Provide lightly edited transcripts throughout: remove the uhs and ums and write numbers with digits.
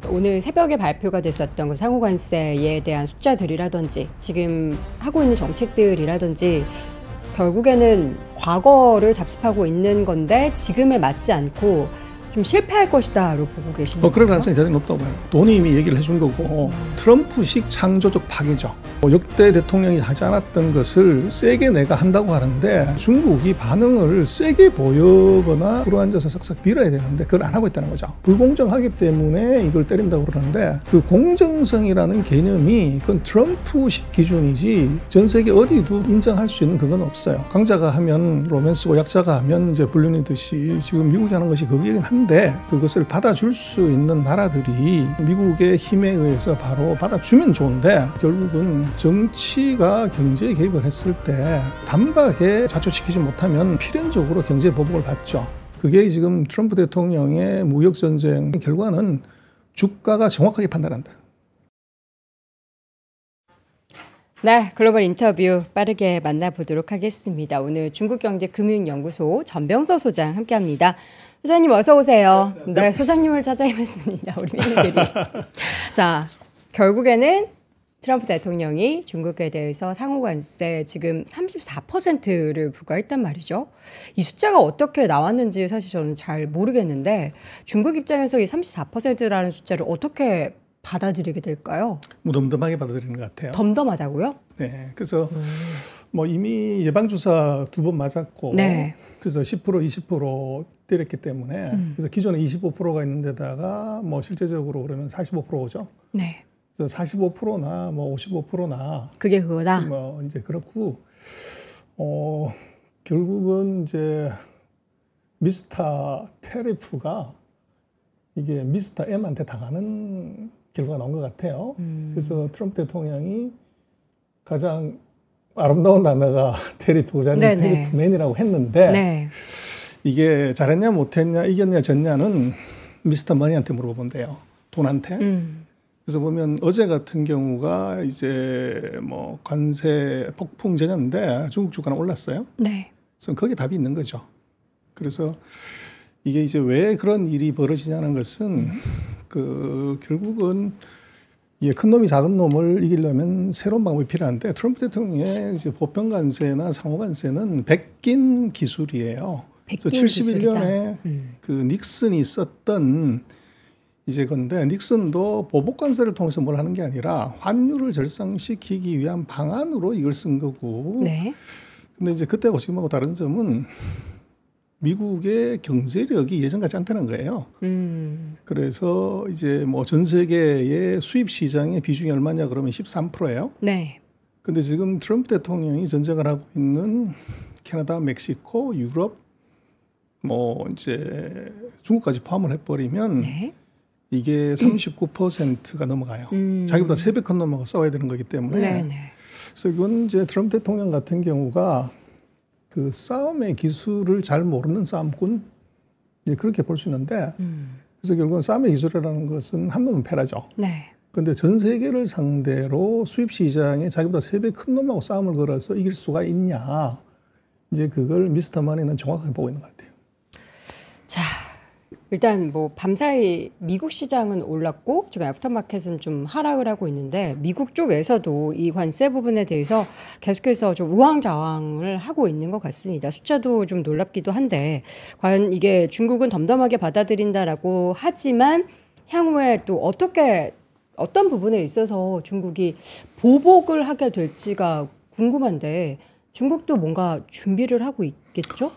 오늘 새벽에 발표가 됐었던 그 상호관세에 대한 숫자들이라든지 지금 하고 있는 정책들이라든지 결국에는 과거를 답습하고 있는 건데 지금에 맞지 않고 좀 실패할 것이다로 보고 계십니까? 그럴 가능성이 대단히 높다고 봐요. 돈이 이미 얘기를 해준 거고 트럼프식 창조적 파괴죠. 역대 대통령이 하지 않았던 것을 세게 내가 한다고 하는데 중국이 반응을 세게 보여거나 들어앉아서 싹싹 빌어야 되는데 그걸 안 하고 있다는 거죠. 불공정하기 때문에 이걸 때린다고 그러는데 그 공정성이라는 개념이 그건 트럼프식 기준이지 전 세계 어디도 인정할 수 있는 그건 없어요. 강자가 하면 로맨스고 약자가 하면 이제 불륜이듯이 지금 미국이 하는 것이 거기긴 한데 그것을 받아줄 수 있는 나라들이 미국의 힘에 의해서 바로 받아주면 좋은데 결국은 정치가 경제에 개입을 했을 때 단박에 좌초시키지 못하면 필연적으로 경제 보복을 받죠. 그게 지금 트럼프 대통령의 무역전쟁 결과는 주가가 정확하게 판단한다. 네, 글로벌 인터뷰 빠르게 만나보도록 하겠습니다. 오늘 중국경제금융연구소 전병서 소장 함께합니다. 소장님 어서 오세요. 네, 소장님을 찾아 헤맸습니다. 우리 민들이. 자, 결국에는 트럼프 대통령이 중국에 대해서 상호관세 지금 34%를 부과했단 말이죠. 이 숫자가 어떻게 나왔는지 사실 저는 잘 모르겠는데 중국 입장에서 이 34%라는 숫자를 어떻게 받아들이게 될까요? 무덤덤하게 받아들이는 것 같아요. 덤덤하다고요? 네, 그래서 뭐 이미 예방주사 2번 맞았고 네. 그래서 10% 20% 때렸기 때문에 그래서 기존에 25%가 있는 데다가 뭐 실제적으로 그러면 45%죠. 네. 그래서 45%나 뭐 55%나 그게 그거다. 뭐 이제 그렇고 결국은 이제 미스터 테리프가 이게 미스터 M한테 당하는 결과가 나온 것 같아요. 그래서 트럼프 대통령이 가장 아름다운 단어가 테리프자는 테리프맨이라고 했는데 네. 이게 잘했냐 못했냐 이겼냐 졌냐는 미스터 머니한테 물어본대요. 돈한테. 그래서 보면 어제 같은 경우가 이제 뭐 관세 폭풍 전야인데 중국 주가는 올랐어요. 네. 그래서 거기에 답이 있는 거죠. 그래서 이게 이제 왜 그런 일이 벌어지냐는 것은 그 결국은 큰 놈이 작은 놈을 이기려면 새로운 방법이 필요한데 트럼프 대통령의 이제 보편 관세나 상호 관세는 베낀 기술이에요. 그래서 71년에 그 닉슨이 썼던 이제 건데 닉슨도 보복 관세를 통해서 뭘 하는 게 아니라 환율을 절상시키기 위한 방안으로 이걸 쓴 거고. 네. 근데 이제 그때하고 지금하고 다른 점은 미국의 경제력이 예전 같지 않다는 거예요. 그래서 이제 뭐 전 세계의 수입 시장의 비중이 얼마냐 그러면 13%예요. 네. 근데 지금 트럼프 대통령이 전쟁을 하고 있는 캐나다, 멕시코, 유럽, 뭐 이제 중국까지 포함을 해버리면 네. 이게 39%가 넘어가요. 자기보다 3배 큰 놈하고 싸워야 되는 거기 때문에. 네네. 그래서 이건 이제 트럼프 대통령 같은 경우가 그 싸움의 기술을 잘 모르는 싸움꾼 그렇게 볼 수 있는데 그래서 결국은 싸움의 기술이라는 것은 한 놈은 패라죠. 네. 그런데 전 세계를 상대로 수입 시장에 자기보다 3배 큰 놈하고 싸움을 걸어서 이길 수가 있냐. 이제 그걸 미스터 마니는 정확하게 보고 있는 것 같아요. 자, 일단 뭐 밤사이 미국 시장은 올랐고 지금 애프터마켓은 좀 하락을 하고 있는데 미국 쪽에서도 이 관세 부분에 대해서 계속해서 좀 우왕좌왕을 하고 있는 것 같습니다. 숫자도 좀 놀랍기도 한데 과연 이게 중국은 덤덤하게 받아들인다라고 하지만 향후에 또 어떤 부분에 있어서 중국이 보복을 하게 될지가 궁금한데 중국도 뭔가 준비를 하고 있겠죠?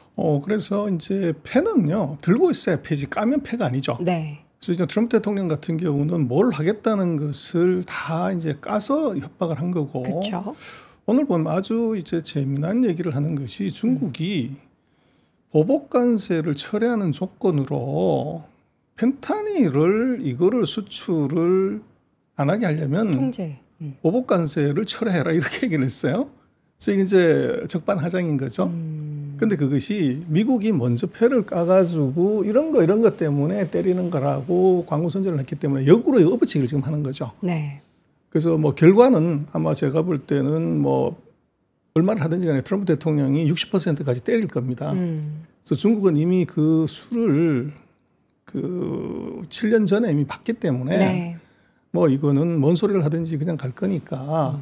그래서 이제 패는요, 들고 있어야 패지 까면 패가 아니죠. 네. 그래서 이제 트럼프 대통령 같은 경우는 뭘 하겠다는 것을 다 이제 까서 협박을 한 거고. 그렇죠. 오늘 보면 아주 이제 재미난 얘기를 하는 것이 중국이 보복 관세를 철회하는 조건으로 펜타닐을 이거를 수출을 안 하게 하려면 통제. 보복 관세를 철회해라 이렇게 얘기를 했어요. 그래서 이제 적반하장인 거죠. 근데 그것이 미국이 먼저 패를 까가지고 이런 것 때문에 때리는 거라고 광고 선전을 했기 때문에 역으로 업어치기를 지금 하는 거죠. 네. 그래서 뭐 결과는 아마 제가 볼 때는 뭐 얼마를 하든지 간에 트럼프 대통령이 60%까지 때릴 겁니다. 그래서 중국은 이미 그 수를 그 7년 전에 이미 봤기 때문에 네. 뭐 이거는 뭔 소리를 하든지 그냥 갈 거니까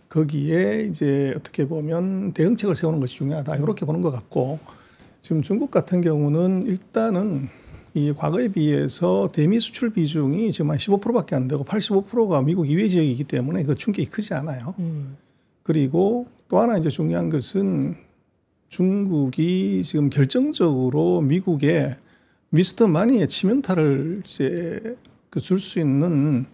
거기에 이제 어떻게 보면 대응책을 세우는 것이 중요하다 이렇게 보는 것 같고 지금 중국 같은 경우는 일단은 이 과거에 비해서 대미 수출 비중이 지금 한 15%밖에 안 되고 85%가 미국 이외 지역이기 때문에 그 충격이 크지 않아요. 그리고 또 하나 이제 중요한 것은 중국이 지금 결정적으로 미국에 미스터 마니의 치명타를 이제 줄 수 있는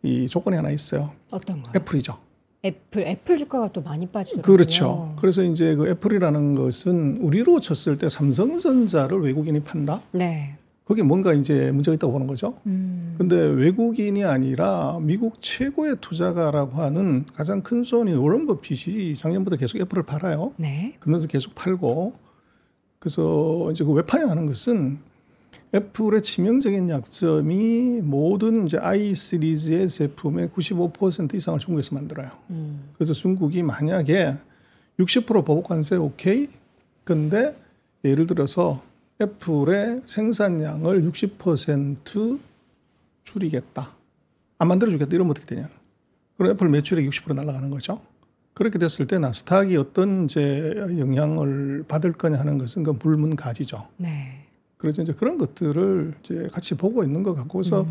이 조건이 하나 있어요. 어떤 거요? 애플이죠. 애플 주가가 또 많이 빠지더라고요. 그렇죠. 그래서 이제 그 애플이라는 것은 우리로 쳤을 때 삼성전자를 외국인이 판다. 네. 그게 뭔가 이제 문제가 있다고 보는 거죠. 근데 외국인이 아니라 미국 최고의 투자가라고 하는 가장 큰 손인 워런 버핏이 작년부터 계속 애플을 팔아요. 네. 그러면서 계속 팔고 그래서 이제 그 왜 파냐는 것은 애플의 치명적인 약점이 모든 이제 i 시리즈의 제품의 95% 이상을 중국에서 만들어요. 그래서 중국이 만약에 60% 보복 관세 오케이. 근데 예를 들어서 애플의 생산량을 60% 줄이겠다. 안 만들어주겠다. 이러면 어떻게 되냐. 그럼 애플 매출액 60% 날아가는 거죠. 그렇게 됐을 때 나스닥이 어떤 이제 영향을 받을 거냐 하는 것은 그건 불문가지죠. 네. 그래서 이제 그런 것들을 이제 같이 보고 있는 것 같고 그래서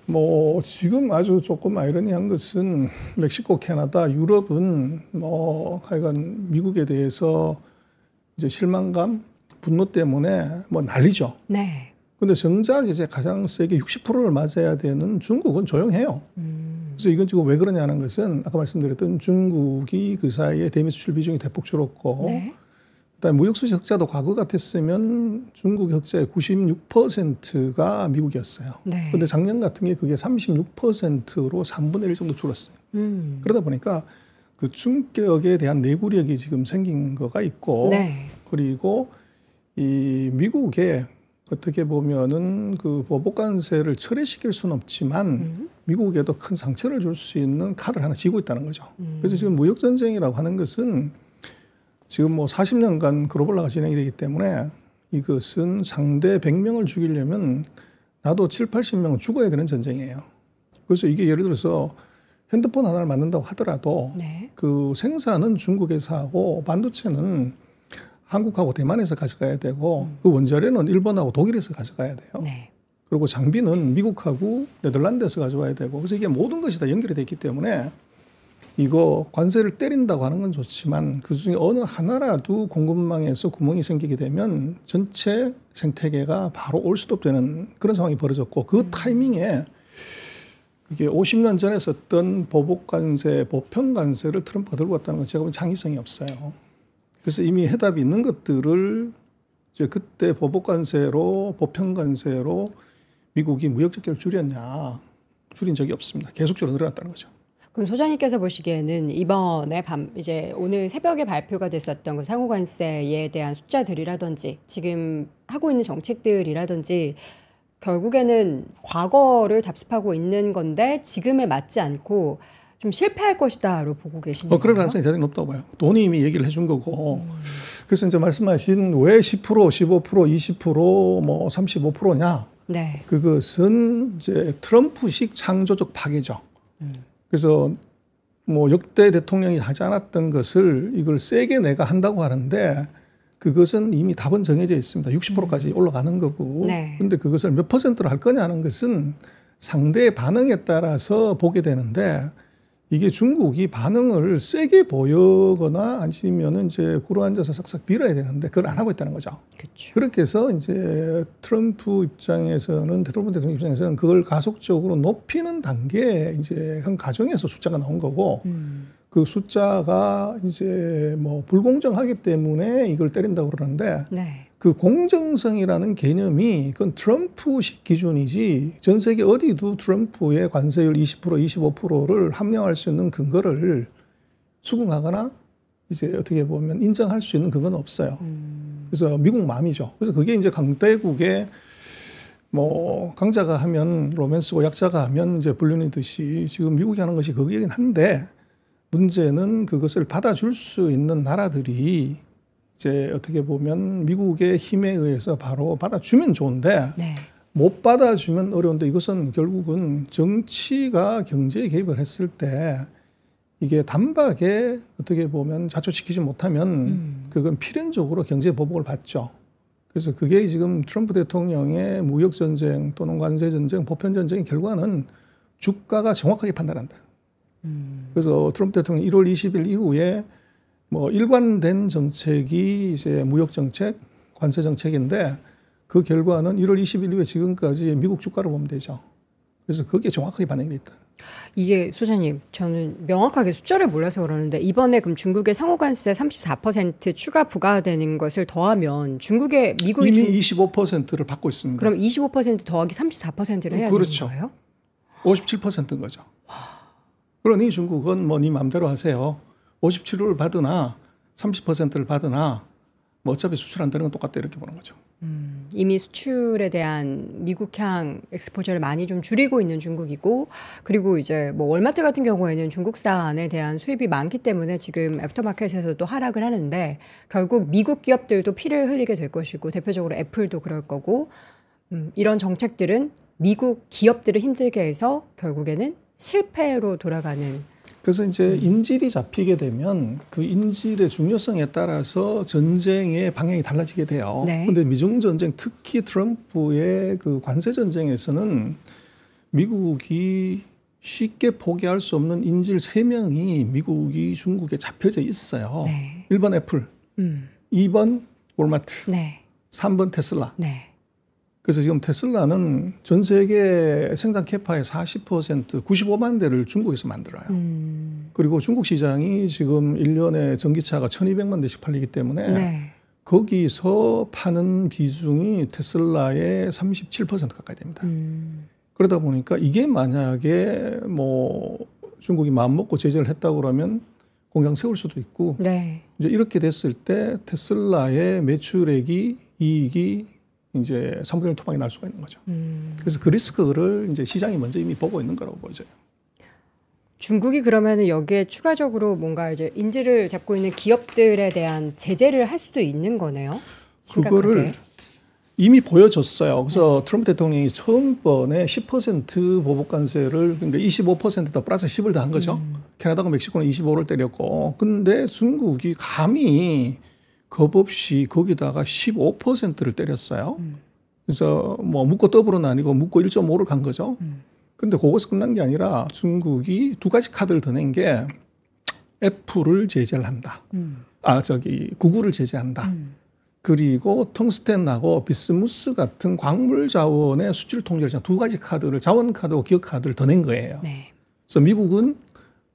뭐 지금 아주 조금 아이러니한 것은 멕시코, 캐나다, 유럽은 뭐 하여간 미국에 대해서 이제 실망감, 분노 때문에 뭐 난리죠. 네. 근데 정작 이제 가장 세게 60%를 맞아야 되는 중국은 조용해요. 그래서 이건 지금 왜 그러냐는 것은 아까 말씀드렸던 중국이 그 사이에 대미 수출 비중이 대폭 줄었고 네. 그다음에 무역수지 흑자도 과거 같았으면 중국 흑자의 96%가 미국이었어요. 네. 그런데 작년 같은 게 그게 36%로 3분의 1 정도 줄었어요. 그러다 보니까 그 충격에 대한 내구력이 지금 생긴 거가 있고 네. 그리고 이 미국에 어떻게 보면은 그 보복 관세를 철회시킬 수는 없지만 미국에도 큰 상처를 줄 수 있는 카드를 하나 쥐고 있다는 거죠. 그래서 지금 무역 전쟁이라고 하는 것은 지금 뭐 40년간 글로벌화가 진행이 되기 때문에 이것은 상대 100명을 죽이려면 나도 7, 80명은 죽어야 되는 전쟁이에요. 그래서 이게 예를 들어서 핸드폰 하나를 만든다고 하더라도 네. 그 생산은 중국에서 하고 반도체는 한국하고 대만에서 가져가야 되고 그 원자료는 일본하고 독일에서 가져가야 돼요. 네. 그리고 장비는 미국하고 네덜란드에서 가져와야 되고 그래서 이게 모든 것이 다 연결이 돼 있기 때문에 이거 관세를 때린다고 하는 건 좋지만 그중에 어느 하나라도 공급망에서 구멍이 생기게 되면 전체 생태계가 바로 올 수도 없는 그런 상황이 벌어졌고 그 타이밍에 이게 50년 전에 썼던 보복 관세, 보편 관세를 트럼프가 들고 왔다는 건 제가 보기엔 창의성이 없어요. 그래서 이미 해답이 있는 것들을 이제 그때 보복 관세로 보편 관세로 미국이 무역 적자를 줄였냐? 줄인 적이 없습니다. 계속적으로 늘어났다는 거죠. 그럼 소장님께서 보시기에는 이번에 이제 오늘 새벽에 발표가 됐었던 그 상호관세에 대한 숫자들이라든지 지금 하고 있는 정책들이라든지 결국에는 과거를 답습하고 있는 건데 지금에 맞지 않고 좀 실패할 것이다로 보고 계시는 그럴 거예요? 가능성이 대단히 높다고 봐요. 돈이 이미 얘기를 해준 거고. 그래서 이제 말씀하신 왜 10%, 15%, 20%, 뭐 35%냐? 네. 그것은 이제 트럼프식 창조적 파괴죠. 그래서 뭐 역대 대통령이 하지 않았던 것을 이걸 세게 내가 한다고 하는데 그것은 이미 답은 정해져 있습니다. 60%까지 올라가는 거고. 네. 근데 그것을 몇 %로 할 거냐 하는 것은 상대의 반응에 따라서 보게 되는데 이게 중국이 반응을 세게 보여거나 아니면은 이제 꿇어 앉아서 싹싹 빌어야 되는데 그걸 안 하고 있다는 거죠. 그렇죠. 그렇게 해서 이제 트럼프 입장에서는 트럼프 대통령 입장에서는 그걸 가속적으로 높이는 단계에 이제 한 과정에서 숫자가 나온 거고 그 숫자가 이제 뭐 불공정하기 때문에 이걸 때린다고 그러는데 네. 그 공정성이라는 개념이 그건 트럼프식 기준이지 전 세계 어디도 트럼프의 관세율 20%, 25%를 함량할 수 있는 근거를 수긍하거나 이제 어떻게 보면 인정할 수 있는 근거는 없어요. 그래서 미국 마음이죠. 그래서 그게 이제 강대국의 뭐 강자가 하면 로맨스고 약자가 하면 이제 불륜이듯이 지금 미국이 하는 것이 거기긴 한데 문제는 그것을 받아줄 수 있는 나라들이 이제 어떻게 보면 미국의 힘에 의해서 바로 받아주면 좋은데 네. 못 받아주면 어려운데 이것은 결국은 정치가 경제에 개입을 했을 때 이게 단박에 어떻게 보면 좌초시키지 못하면 그건 필연적으로 경제 보복을 받죠. 그래서 그게 지금 트럼프 대통령의 무역전쟁 또는 관세전쟁, 보편전쟁의 결과는 주가가 정확하게 판단한다. 그래서 트럼프 대통령이 1월 20일 이후에 뭐 일관된 정책이 이제 무역정책, 관세정책인데 그 결과는 1월 20일 이후에 지금까지 미국 주가를 보면 되죠. 그래서 그게 정확하게 반영이 됐다. 이게 소장님, 저는 명확하게 숫자를 몰라서 그러는데 이번에 그럼 중국의 상호관세 34% 추가 부과되는 것을 더하면 중국의 미국이 이미 25%를 받고 있습니다. 그럼 25% 더하기 34%를 해야 그렇죠. 되는 거예요? 57%인 거죠. 그러니 중국은 뭐 네 맘대로 하세요. 57을 받으나 30%를 받으나 뭐 어차피 수출한다는 건 똑같다 이렇게 보는 거죠. 이미 수출에 대한 미국향 엑스포저를 많이 좀 줄이고 있는 중국이고, 그리고 이제 뭐 월마트 같은 경우에는 중국산에 대한 수입이 많기 때문에 지금 애프터마켓에서도 하락을 하는데 결국 미국 기업들도 피를 흘리게 될 것이고 대표적으로 애플도 그럴 거고, 이런 정책들은 미국 기업들을 힘들게 해서 결국에는 실패로 돌아가는. 그래서 이제 인질이 잡히게 되면 그 인질의 중요성에 따라서 전쟁의 방향이 달라지게 돼요. 그런데 미중 전쟁, 특히 트럼프의 그 관세 전쟁에서는 미국이 쉽게 포기할 수 없는 인질 3명이 미국이 중국에 잡혀져 있어요. 1번 애플, 2번 월마트, 3번 테슬라. 그래서 지금 테슬라는 전 세계 생산 캐파의 40%, 95만 대를 중국에서 만들어요. 그리고 중국 시장이 지금 1년에 전기차가 1200만 대씩 팔리기 때문에 거기서 파는 비중이 테슬라의 37% 가까이 됩니다. 그러다 보니까 이게 만약에 뭐 중국이 마음먹고 제재를 했다고 그러면 공장 세울 수도 있고 이제 이렇게 됐을 때 테슬라의 매출액이, 이익이 이제 3분의 1 토막이 날 수가 있는 거죠. 그래서 그 리스크를 이제 시장이 먼저 이미 보고 있는 거라고 보여져요. 중국이 그러면 여기에 추가적으로 뭔가 이제 인질을 잡고 있는 기업들에 대한 제재를 할 수도 있는 거네요. 심각하게. 그거를 이미 보여줬어요. 그래서 트럼프 대통령이 처음번에 10% 보복 관세를, 그러니까 25% 더 플러스 10을 더 한 거죠. 캐나다가 멕시코는 25를 때렸고, 근데 중국이 감히 겁 없이 거기다가 15%를 때렸어요. 그래서 뭐 묻고 더블은 아니고 묻고 1.5를 간 거죠. 근데 그것이 끝난 게 아니라 중국이 2가지 카드를 더 낸 게 애플을 제재를 한다. 구글을 제재한다. 그리고 텅스텐하고 비스무스 같은 광물 자원의 수출 통제를 2가지 카드를, 자원 카드와 기업 카드를 더 낸 거예요. 그래서 미국은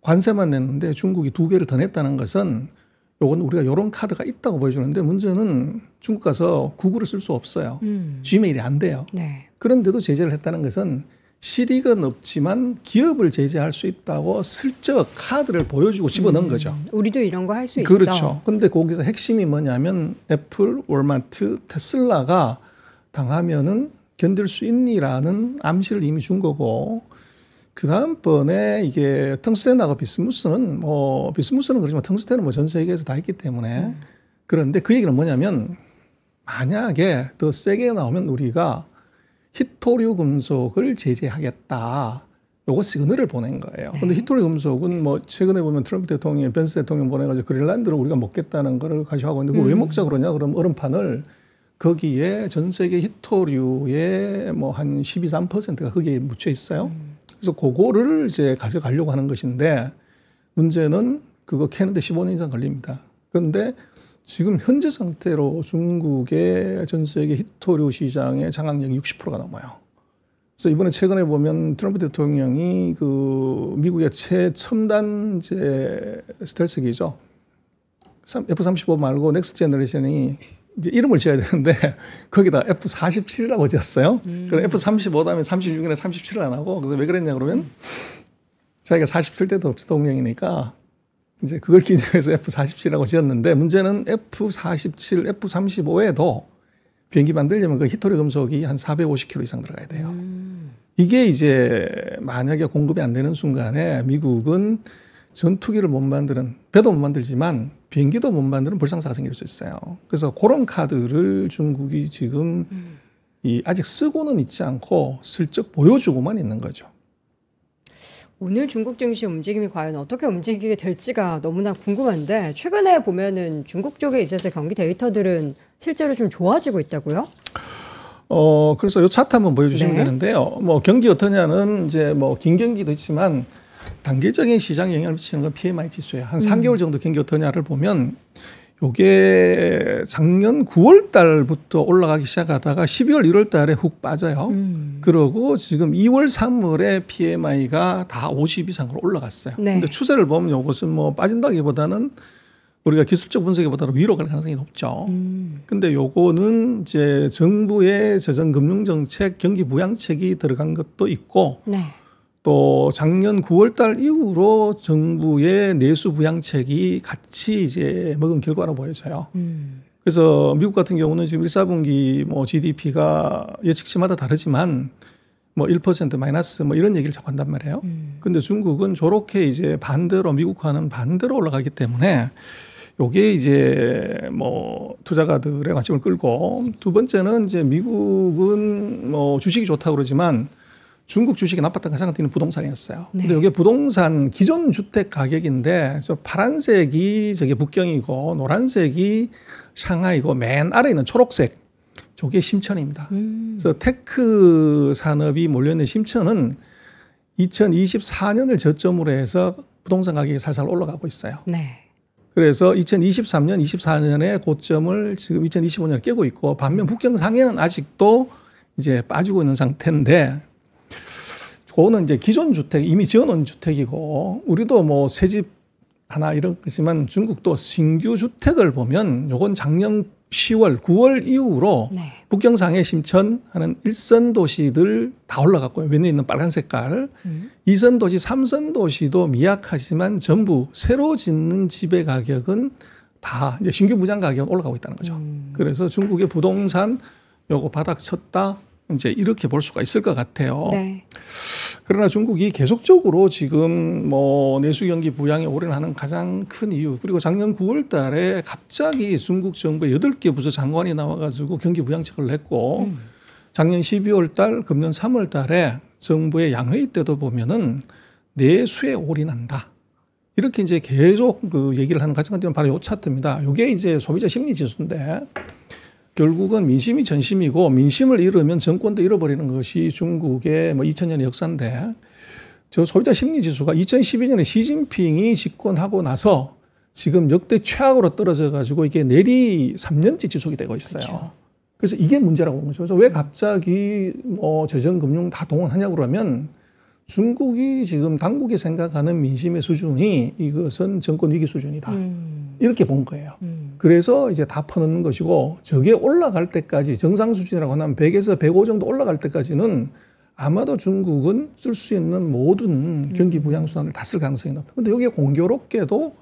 관세만 냈는데 중국이 2개를 더 냈다는 것은 요건 우리가 이런 카드가 있다고 보여주는데, 문제는 중국 가서 구글을 쓸 수 없어요. 지메일이 안 돼요. 그런데도 제재를 했다는 것은 실익은 없지만 기업을 제재할 수 있다고 슬쩍 카드를 보여주고 집어넣은 거죠. 우리도 이런 거 할 수 있어. 그렇죠. 근데 거기서 핵심이 뭐냐면 애플, 월마트, 테슬라가 당하면은 견딜 수 있니라는 암시를 이미 준 거고, 그 다음번에 이게 텅스텐하고 비스무스는 그렇지만 텅스텐은 뭐 전 세계에서 다 있기 때문에 그런데 그 얘기는 뭐냐면 만약에 더 세게 나오면 우리가 히토류 금속을 제재하겠다. 요거 시그널을 보낸 거예요. 근데 히토류 금속은 뭐 최근에 보면 트럼프 대통령이 벤스 대통령 보내가지고 그린란드를 우리가 먹겠다는 거를 가져가고 있는데 그걸 왜 먹자 그러냐? 그럼 얼음판을 거기에 전 세계 히토류의 뭐 한 12, 3%가 거기에 묻혀 있어요. 그래서 그거를 이제 가져가려고 하는 것인데 문제는 그거 캐는데 15년 이상 걸립니다. 그런데 지금 현재 상태로 중국의 전 세계 히토류 시장의 장악력이 60%가 넘어요. 그래서 이번에 최근에 보면 트럼프 대통령이 그 미국의 최첨단 이제 스텔스기죠. F-35 말고 넥스트 제너레이션이 이제 이름을 지어야 되는데 거기다 F-47이라고 지었어요. 그럼 F-35 다음에 36이나 37을 안 하고, 그래서 왜 그랬냐 그러면 자기가 47대 대통령이니까 이제 그걸 기념해서 F-47이라고 지었는데, 문제는 F-47, F-35에도 비행기 만들려면 그 히토류 금속이 한 450kg 이상 들어가야 돼요. 이게 이제 만약에 공급이 안 되는 순간에 미국은 전투기를 못 만드는, 배도 못 만들지만 비행기도 못 만드는 불상사가 생길 수 있어요. 그래서 그런 카드를 중국이 지금 아직 쓰고는 있지 않고 슬쩍 보여주고만 있는 거죠. 오늘 중국 증시 움직임이 과연 어떻게 움직이게 될지가 너무나 궁금한데 최근에 보면은 중국 쪽에 있어서 경기 데이터들은 실제로 좀 좋아지고 있다고요? 그래서 이 차트 한번 보여주시면 네. 되는데요. 뭐 경기 어떠냐는 이제 뭐 긴 경기도 있지만 단기적인 시장에 영향을 미치는 건 PMI 지수예요. 한 3개월 정도 경기 어떠냐를 보면 요게 작년 9월 달부터 올라가기 시작하다가 12월, 1월 달에 훅 빠져요. 그러고 지금 2월, 3월에 PMI가 다 50 이상으로 올라갔어요. 네. 근데 추세를 보면 요것은 뭐 빠진다기보다는 우리가 기술적 분석보다는 위로 갈 가능성이 높죠. 근데 요거는 이제 정부의 재정 금융 정책, 경기 부양책이 들어간 것도 있고 네. 또 작년 9월 달 이후로 정부의 내수 부양책이 같이 이제 먹은 결과로 보여져요. 그래서 미국 같은 경우는 지금 1, 4분기 뭐 GDP가 예측치마다 다르지만 뭐 1% 마이너스 뭐 이런 얘기를 자꾸 한단 말이에요. 근데 중국은 저렇게 이제 반대로 미국과는 반대로 올라가기 때문에 요게 이제 뭐 투자가들의 관심을 끌고 두 번째는 이제 미국은 뭐 주식이 좋다고 그러지만 중국 주식이 나빴다는 생각되는 부동산이었어요. 네. 근데 이게 부동산 기존 주택 가격인데 저 파란색이 저게 북경이고 노란색이 샹하이고 맨 아래 있는 초록색 저게 심천입니다. 그래서 테크 산업이 몰려있는 심천은 2024년을 저점으로 해서 부동산 가격이 살살 올라가고 있어요. 네. 그래서 2023년, 24년의 고점을 지금 2025년에 깨고 있고 반면 북경 상해는 아직도 이제 빠지고 있는 상태인데 그거는 이제 기존 주택, 이미 지어놓은 주택이고, 우리도 뭐 새집 하나 이런 거지만 중국도 신규 주택을 보면 요건 작년 10월, 9월 이후로 네. 북경상해 심천하는 1선 도시들 다 올라갔고요. 위에 있는 빨간 색깔. 2선 도시, 3선 도시도 미약하지만 전부 새로 짓는 집의 가격은 다 이제 신규 부장 가격은 올라가고 있다는 거죠. 그래서 중국의 부동산 요거 바닥 쳤다. 이제 이렇게 볼 수가 있을 것 같아요. 네. 그러나 중국이 계속적으로 지금 뭐 내수 경기 부양에 올인하는 가장 큰 이유, 그리고 작년 9월 달에 갑자기 중국 정부의 8개 부서 장관이 나와가지고 경기 부양책을 냈고 작년 12월 달, 금년 3월 달에 정부의 양회의 때도 보면은 내수에 올인한다. 이렇게 이제 계속 그 얘기를 하는 가장 큰点은 바로 요 차트입니다. 이게 이제 소비자 심리 지수인데 결국은 민심이 전심이고 민심을 잃으면 정권도 잃어버리는 것이 중국의 뭐 2000년의 역사인데 저 소비자 심리 지수가 2012년에 시진핑이 집권하고 나서 지금 역대 최악으로 떨어져 가지고 이게 내리 3년째 지속이 되고 있어요. 그렇죠. 그래서 이게 문제라고 본 거죠. 그래서 왜 갑자기 뭐 재정 금융 다 동원하냐고 그러면 중국이 지금 당국이 생각하는 민심의 수준이 이것은 정권 위기 수준이다. 이렇게 본 거예요. 그래서 이제 다 퍼넣는 것이고 저게 올라갈 때까지 정상 수준이라고 하면 100에서 105 정도 올라갈 때까지는 아마도 중국은 쓸 수 있는 모든 경기 부양 수단을 다 쓸 가능성이 높아요. 그런데 여기에 공교롭게도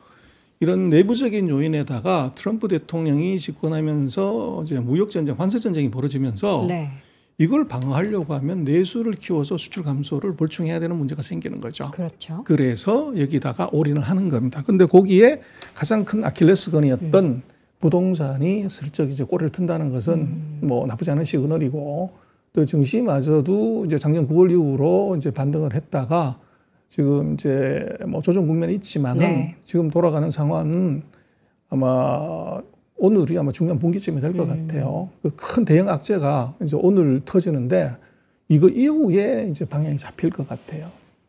이런 내부적인 요인에다가 트럼프 대통령이 집권하면서 이제 무역전쟁, 환세전쟁이 벌어지면서 네. 이걸 방어하려고 하면 내수를 키워서 수출 감소를 볼충해야 되는 문제가 생기는 거죠. 그렇죠. 그래서 여기다가 올인을 하는 겁니다. 근데 거기에 가장 큰 아킬레스건이었던 부동산이 슬쩍 이제 꼬리를 튼다는 것은 뭐 나쁘지 않은 시그널이고 또 증시마저도 이제 작년 9월 이후로 이제 반등을 했다가 지금 이제 뭐 조정 국면에 있지만은 네. 지금 돌아가는 상황은 아마 오늘이 아마 중요한 분기점이 될 것 같아요. 그 큰 대형 악재가 이제 오늘 터지는데 이거 이후에 이제 방향이 잡힐 것 같아요.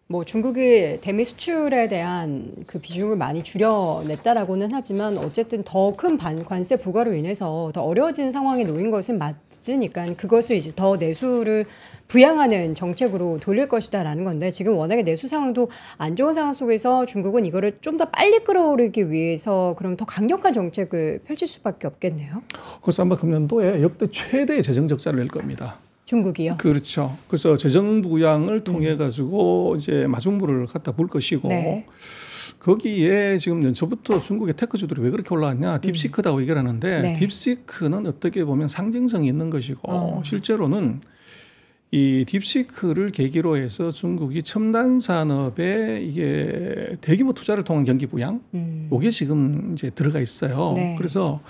뭐 중국이 대미 수출에 대한 그 비중을 많이 줄여냈다라고는 하지만 어쨌든 더 큰 관세 부과로 인해서 더 어려워진 상황에 놓인 것은 맞으니까 그것을 이제 더 내수를 부양하는 정책으로 돌릴 것이다라는 건데 지금 워낙에 내수 상황도 안 좋은 상황 속에서 중국은 이거를 좀 더 빨리 끌어오르기 위해서 그럼 더 강력한 정책을 펼칠 수밖에 없겠네요. 그래서 아마 금년도에 역대 최대의 재정 적자를 낼 겁니다. 중국이요? 그렇죠. 그래서 재정 부양을 통해 가지고 이제 마중물을 갖다 볼 것이고 네. 거기에 지금 연초부터 중국의 테크주들이 왜 그렇게 올라왔냐? 딥시크라고 얘기를 하는데 네. 딥시크는 어떻게 보면 상징성이 있는 것이고 실제로는 이 딥시크를 계기로 해서 중국이 첨단 산업에 이게 대규모 투자를 통한 경기 부양, 이게 지금 이제 들어가 있어요. 네. 그래서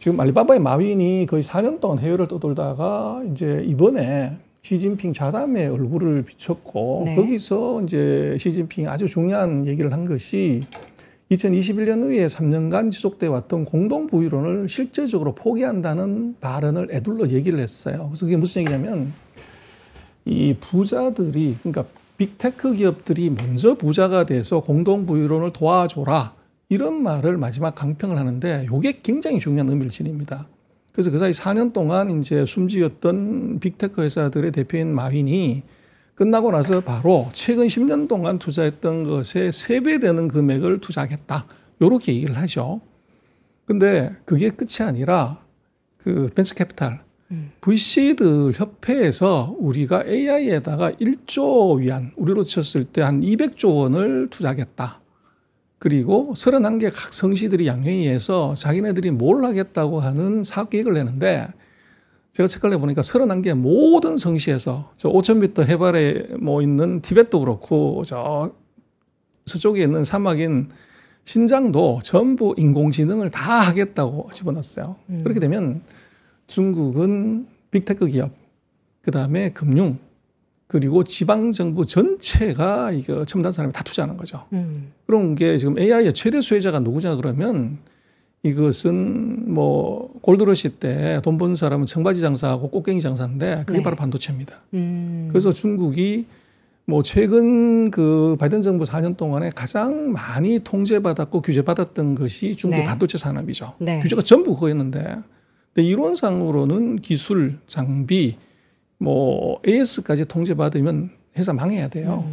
지금 알리바바의 마윈이 거의 4년 동안 해외를 떠돌다가 이제 이번에 시진핑 자담에 얼굴을 비췄고 네. 거기서 이제 시진핑이 아주 중요한 얘기를 한 것이 2021년 후에 3년간 지속돼 왔던 공동 부유론을 실제적으로 포기한다는 발언을 애둘러 얘기를 했어요. 그래서 그게 무슨 얘기냐면 이 부자들이 그러니까 빅테크 기업들이 먼저 부자가 돼서 공동 부유론을 도와줘라 이런 말을 마지막 강평을 하는데 이게 굉장히 중요한 의미를 지닙니다. 그래서 그 사이 4년 동안 이제 숨지었던 빅테크 회사들의 대표인 마윈이 끝나고 나서 바로 최근 10년 동안 투자했던 것에 3배 되는 금액을 투자하겠다. 이렇게 얘기를 하죠. 근데 그게 끝이 아니라 그 벤처 캐피탈, VC들 협회에서 우리가 AI에다가 1조 위안, 우리로 쳤을 때 한 200조 원을 투자하겠다. 그리고 31개 각 성시들이 양회의에서 자기네들이 뭘 하겠다고 하는 사업 계획을 내는데 제가 책을 내보니까 31개 모든 성시에서 저 5,000m 해발에 뭐 있는 티벳도 그렇고 저쪽에 있는 사막인 신장도 전부 인공지능을 다 하겠다고 집어넣었어요. 그렇게 되면 중국은 빅테크 기업, 그다음에 금융, 그리고 지방정부 전체가 이거 첨단 산업에 다 투자하는 거죠. 그런 게 지금 AI의 최대 수혜자가 누구냐 그러면 이것은 뭐 골드러시 때 돈 버는 사람은 청바지 장사하고 꽃갱이 장사인데 그게 네. 바로 반도체입니다. 그래서 중국이 뭐 최근 그 바이든 정부 4년 동안에 가장 많이 통제받았고 규제받았던 것이 중국의 네. 반도체 산업이죠. 네. 규제가 전부 그거였는데 근데 이론상으로는 기술, 장비, 뭐 AS까지 통제받으면 회사 망해야 돼요.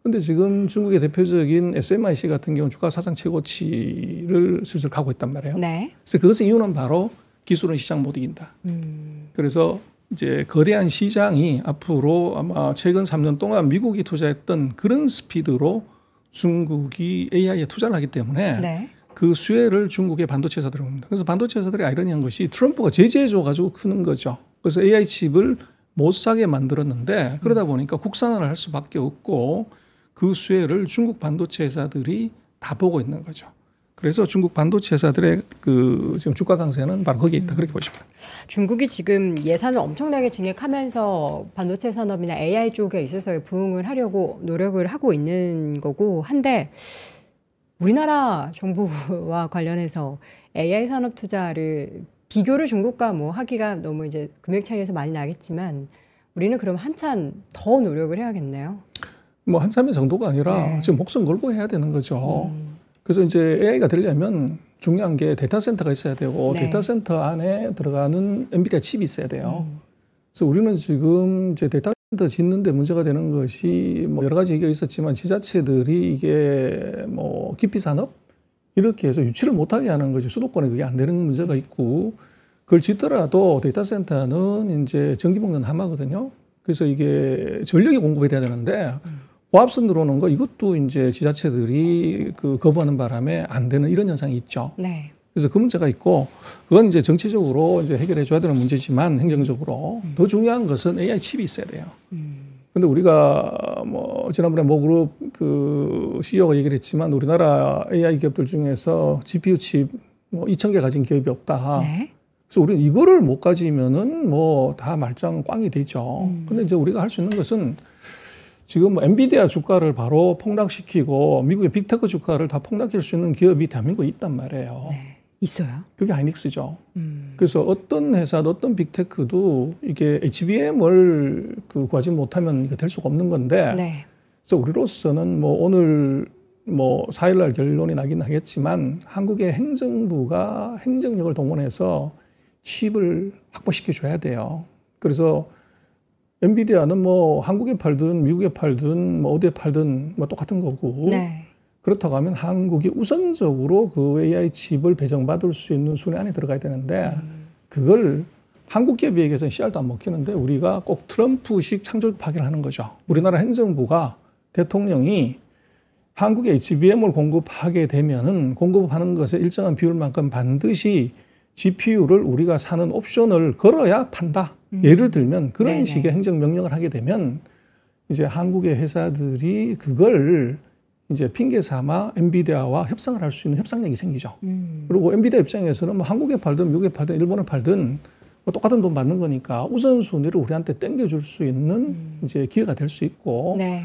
근데 지금 중국의 대표적인 SMIC 같은 경우는 주가 사상 최고치를 슬슬 가고 있단 말이에요. 네. 그래서 그것의 이유는 바로 기술은 시장 못 이긴다. 그래서 이제 거대한 시장이 앞으로 아마 최근 3년 동안 미국이 투자했던 그런 스피드로 중국이 AI에 투자를 하기 때문에 네. 그 수혜를 중국의 반도체 회사들이 봅니다. 그래서 반도체 회사들이 아이러니한 것이 트럼프가 제재해줘가지고 크는 거죠. 그래서 AI 칩을 못 사게 만들었는데 그러다 보니까 국산화를 할 수밖에 없고 그 수혜를 중국 반도체 회사들이 다 보고 있는 거죠. 그래서 중국 반도체 회사들의 그 지금 주가 강세는 바로 거기에 있다. 그렇게 보십니다. 중국이 지금 예산을 엄청나게 증액하면서 반도체 산업이나 AI 쪽에 있어서 부응을 하려고 노력을 하고 있는 거고 한데 우리나라 정부와 관련해서 AI 산업 투자를 비교를 중국과 뭐 하기가 너무 이제 금액 차이에서 많이 나겠지만 우리는 그럼 한참 더 노력을 해야겠네요. 뭐 한참의 정도가 아니라 네. 지금 목숨 걸고 해야 되는 거죠. 그래서 이제 AI가 되려면 중요한 게 데이터 센터가 있어야 되고 네. 데이터 센터 안에 들어가는 엔비디아 칩이 있어야 돼요. 그래서 우리는 지금 이제 데이터 센터 짓는데 문제가 되는 것이 뭐 여러 가지 얘기가 있었지만 지자체들이 이게 뭐 기피 산업 이렇게 해서 유치를 못하게 하는 거지 수도권에 그게 안 되는 문제가 있고 그걸 짓더라도 데이터 센터는 이제 전기 먹는 하마거든요. 그래서 이게 전력이 공급이 돼야 되는데 고압선 들어오는 거 이것도 이제 지자체들이 그 거부하는 바람에 안 되는 이런 현상이 있죠. 네. 그래서 그 문제가 있고 그건 이제 정치적으로 이제 해결해 줘야 되는 문제지만 행정적으로 더 중요한 것은 AI 칩이 있어야 돼요. 근데 우리가 뭐 지난번에 모그룹 그 CEO가 얘기를 했지만 우리나라 AI 기업들 중에서 GPU 칩 뭐 2,000개 가진 기업이 없다. 네. 그래서 우리는 이거를 못 가지면은 뭐 다 말짱 꽝이 되죠. 근데 이제 우리가 할 수 있는 것은 지금 뭐 엔비디아 주가를 바로 폭락시키고 미국의 빅테크 주가를 다 폭락시킬 수 있는 기업이 대한민국에 있단 말이에요. 네. 있어요. 그게 하이닉스죠. 그래서 어떤 회사도 어떤 빅테크도 이게 HBM을 그 구하지 못하면 이게 될 수가 없는 건데 네. 그래서 우리로서는 뭐 오늘 뭐 4일날 결론이 나긴 하겠지만 한국의 행정부가 행정력을 동원해서 칩을 확보시켜 줘야 돼요. 그래서 엔비디아는 뭐 한국에 팔든 미국에 팔든 뭐 어디에 팔든 뭐 똑같은 거고 네. 그렇다고 하면 한국이 우선적으로 그 AI 칩을 배정받을 수 있는 순위 안에 들어가야 되는데 그걸 한국 기업에게서는 씨알도 안 먹히는데 우리가 꼭 트럼프식 창조적 파괴를 하는 거죠. 우리나라 행정부가 대통령이 한국에 HBM을 공급하게 되면은 공급하는 것에 일정한 비율만큼 반드시 GPU를 우리가 사는 옵션을 걸어야 판다. 예를 들면 그런 네네. 식의 행정명령을 하게 되면 이제 한국의 회사들이 그걸 이제 핑계 삼아 엔비디아와 협상을 할 수 있는 협상력이 생기죠. 그리고 엔비디아 입장에서는 뭐 한국에 팔든 미국에 팔든 일본에 팔든 뭐 똑같은 돈 받는 거니까 우선순위를 우리한테 땡겨줄 수 있는 이제 기회가 될 수 있고 네.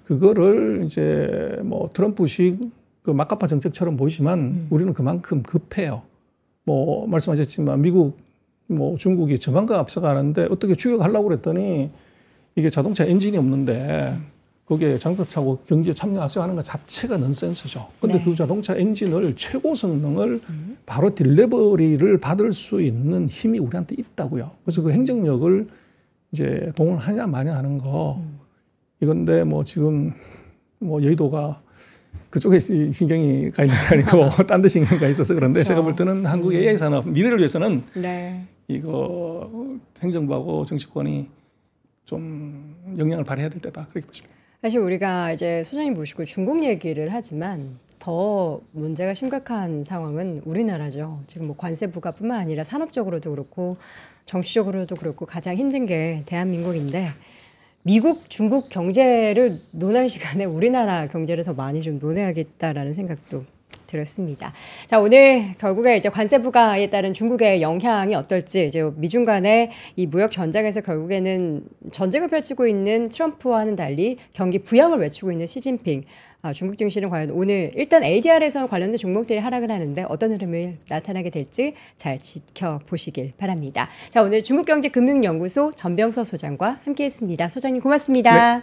그거를 이제 뭐 트럼프식 그 막가파 정책처럼 보이지만 우리는 그만큼 급해요. 뭐 말씀하셨지만 미국 뭐 중국이 저만큼 앞서가는데 어떻게 추격하려고 그랬더니 이게 자동차 엔진이 없는데 거기에 장터 차고 경기에 참여하세요 하는 것 자체가 넌센스죠. 근데 네. 그 자동차 엔진을 최고 성능을 바로 딜리버리를 받을 수 있는 힘이 우리한테 있다고요. 그래서 그 행정력을 이제 동원하냐 마냐 하는 거 이건데 뭐 지금 뭐 여의도가 그쪽에 신경이 가 있는 게 아니고 딴 데 신경이 가 있어서 그런데 그렇죠. 제가 볼 때는 한국의 AI 산업 미래를 위해서는 네. 이거 행정부하고 정치권이 좀 영향을 발휘해야 될 때다 그렇게 보십니다. 사실 우리가 이제 소장님 모시고 중국 얘기를 하지만 더 문제가 심각한 상황은 우리나라죠. 지금 뭐 관세 부과뿐만 아니라 산업적으로도 그렇고 정치적으로도 그렇고 가장 힘든 게 대한민국인데 미국, 중국 경제를 논할 시간에 우리나라 경제를 더 많이 좀 논해야겠다라는 생각도 들었습니다. 자, 오늘 결국에 이제 관세 부과에 따른 중국의 영향이 어떨지 이제 미중 간의 이 무역 전장에서 결국에는 전쟁을 펼치고 있는 트럼프와는 달리 경기 부양을 외치고 있는 시진핑. 중국 증시는 과연 오늘 일단 ADR에서 관련된 종목들이 하락을 하는데 어떤 흐름이 나타나게 될지 잘 지켜보시길 바랍니다. 자, 오늘 중국경제금융연구소 전병서 소장과 함께했습니다. 소장님 고맙습니다. 네.